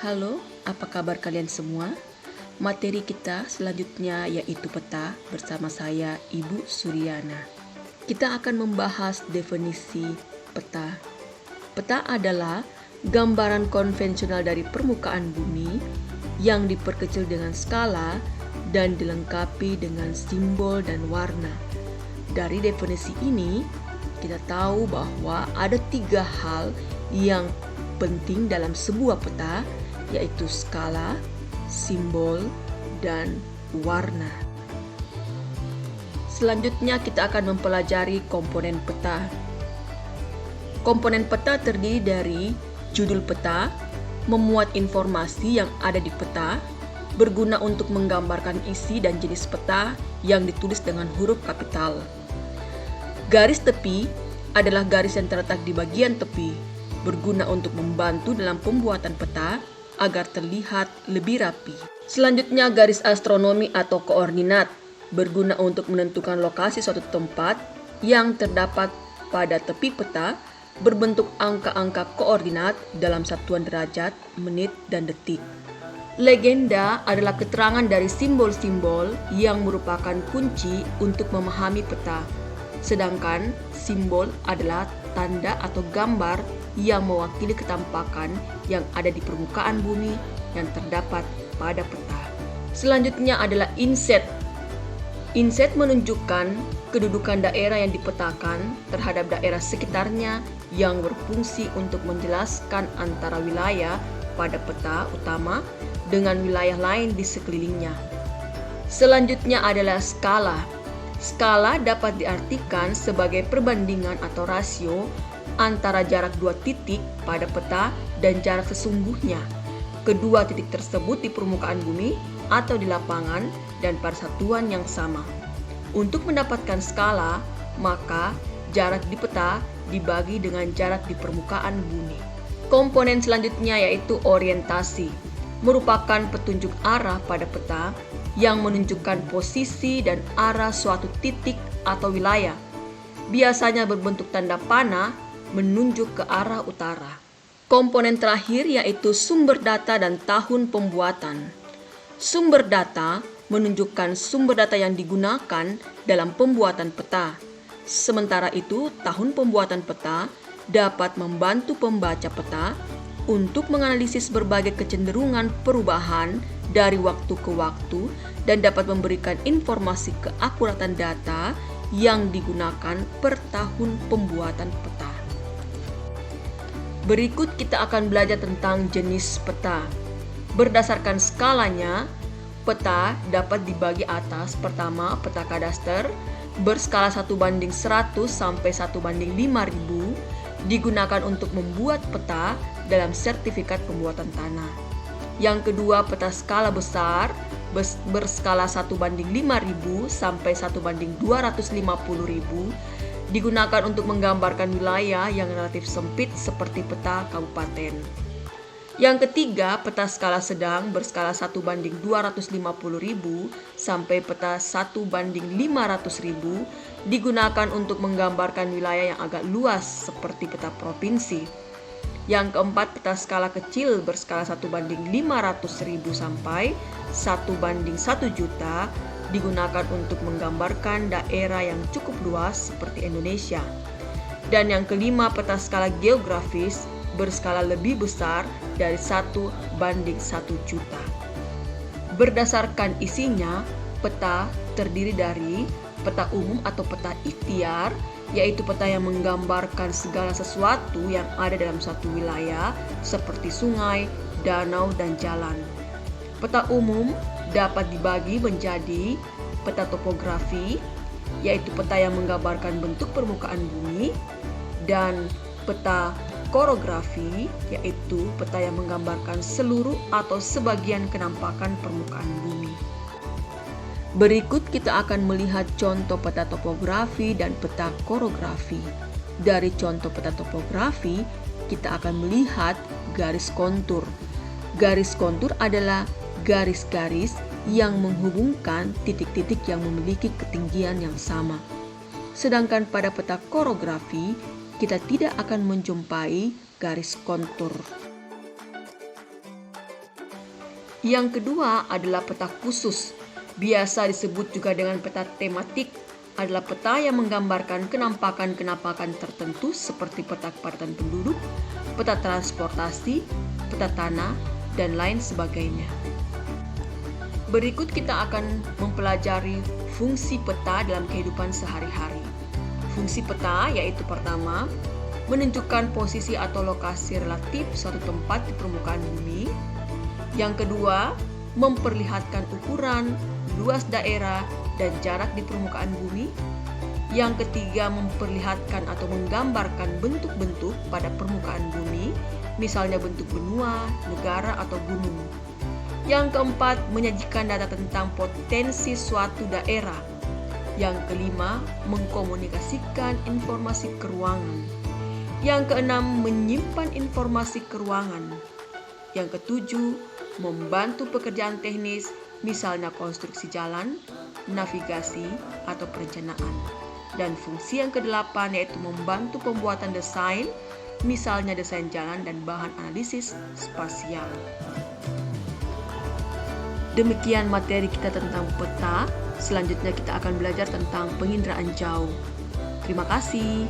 Halo, apa kabar kalian semua? Materi kita selanjutnya yaitu peta bersama saya, Ibu Suryana. Kita akan membahas definisi peta. Peta adalah gambaran konvensional dari permukaan bumi yang diperkecil dengan skala dan dilengkapi dengan simbol dan warna. Dari definisi ini, kita tahu bahwa ada 3 hal yang penting dalam sebuah peta, yaitu skala, simbol, dan warna. Selanjutnya kita akan mempelajari komponen peta. Komponen peta terdiri dari judul peta, memuat informasi yang ada di peta, berguna untuk menggambarkan isi dan jenis peta yang ditulis dengan huruf kapital. Garis tepi adalah garis yang terletak di bagian tepi, berguna untuk membantu dalam pembuatan peta agar terlihat lebih rapi. Selanjutnya garis astronomi atau koordinat, berguna untuk menentukan lokasi suatu tempat yang terdapat pada tepi peta, berbentuk angka-angka koordinat dalam satuan derajat, menit, dan detik. Legenda adalah keterangan dari simbol-simbol yang merupakan kunci untuk memahami peta. Sedangkan simbol adalah tanda atau gambar yang mewakili ketampakan yang ada di permukaan bumi yang terdapat pada peta. Selanjutnya adalah inset. Inset menunjukkan kedudukan daerah yang dipetakan terhadap daerah sekitarnya yang berfungsi untuk menjelaskan antara wilayah pada peta utama dengan wilayah lain di sekelilingnya. Selanjutnya adalah skala. Skala dapat diartikan sebagai perbandingan atau rasio antara jarak 2 titik pada peta dan jarak sesungguhnya. Kedua titik tersebut di permukaan bumi atau di lapangan dan pada satuan yang sama. Untuk mendapatkan skala, maka jarak di peta dibagi dengan jarak di permukaan bumi. Komponen selanjutnya yaitu orientasi, merupakan petunjuk arah pada peta yang menunjukkan posisi dan arah suatu titik atau wilayah. Biasanya berbentuk tanda panah menunjuk ke arah utara. Komponen terakhir yaitu sumber data dan tahun pembuatan. Sumber data menunjukkan sumber data yang digunakan dalam pembuatan peta. Sementara itu, tahun pembuatan peta dapat membantu pembaca peta untuk menganalisis berbagai kecenderungan perubahan dari waktu ke waktu dan dapat memberikan informasi keakuratan data yang digunakan per tahun pembuatan peta. Berikut kita akan belajar tentang jenis peta. Berdasarkan skalanya, peta dapat dibagi atas. Pertama, peta kadaster berskala 1:100 sampai 1:5000 digunakan untuk membuat peta dalam sertifikat pembuatan tanah. Yang kedua, peta skala besar berskala 1:5000 sampai 1:250.000 digunakan untuk menggambarkan wilayah yang relatif sempit seperti peta kabupaten. Yang ketiga, peta skala sedang berskala 1:250.000 sampai peta 1:500.000 digunakan untuk menggambarkan wilayah yang agak luas seperti peta provinsi. Yang keempat, peta skala kecil berskala 1:500.000 sampai 1:1.000.000 digunakan untuk menggambarkan daerah yang cukup luas seperti Indonesia. Dan yang kelima, peta skala geografis berskala lebih besar dari 1:1.000.000. Berdasarkan isinya, peta terdiri dari peta umum atau peta ikhtiar, yaitu peta yang menggambarkan segala sesuatu yang ada dalam suatu wilayah seperti sungai, danau, dan jalan. Peta umum dapat dibagi menjadi peta topografi, yaitu peta yang menggambarkan bentuk permukaan bumi, dan peta korografi, yaitu peta yang menggambarkan seluruh atau sebagian kenampakan permukaan bumi. Berikut kita akan melihat contoh peta topografi dan peta korografi. Dari contoh peta topografi, kita akan melihat garis kontur. Garis kontur adalah garis-garis yang menghubungkan titik-titik yang memiliki ketinggian yang sama. Sedangkan pada peta korografi, kita tidak akan menjumpai garis kontur. Yang kedua adalah peta khusus, biasa disebut juga dengan peta tematik, adalah peta yang menggambarkan kenampakan-kenampakan tertentu seperti peta kepadatan penduduk, peta transportasi, peta tanah, dan lain sebagainya. Berikut kita akan mempelajari fungsi peta dalam kehidupan sehari-hari. Fungsi peta yaitu pertama, menentukan posisi atau lokasi relatif suatu tempat di permukaan bumi. Yang kedua, memperlihatkan ukuran, luas daerah, dan jarak di permukaan bumi. Yang ketiga, memperlihatkan atau menggambarkan bentuk-bentuk pada permukaan bumi, misalnya bentuk benua, negara, atau gunung. Yang keempat, menyajikan data tentang potensi suatu daerah. Yang kelima, mengkomunikasikan informasi keuangan. Yang keenam, menyimpan informasi keuangan. Yang ketujuh, membantu pekerjaan teknis, misalnya konstruksi jalan, navigasi, atau perencanaan. Dan fungsi yang kedelapan yaitu membantu pembuatan desain, misalnya desain jalan dan bahan analisis spasial. Demikian materi kita tentang peta. Selanjutnya kita akan belajar tentang penginderaan jauh. Terima kasih.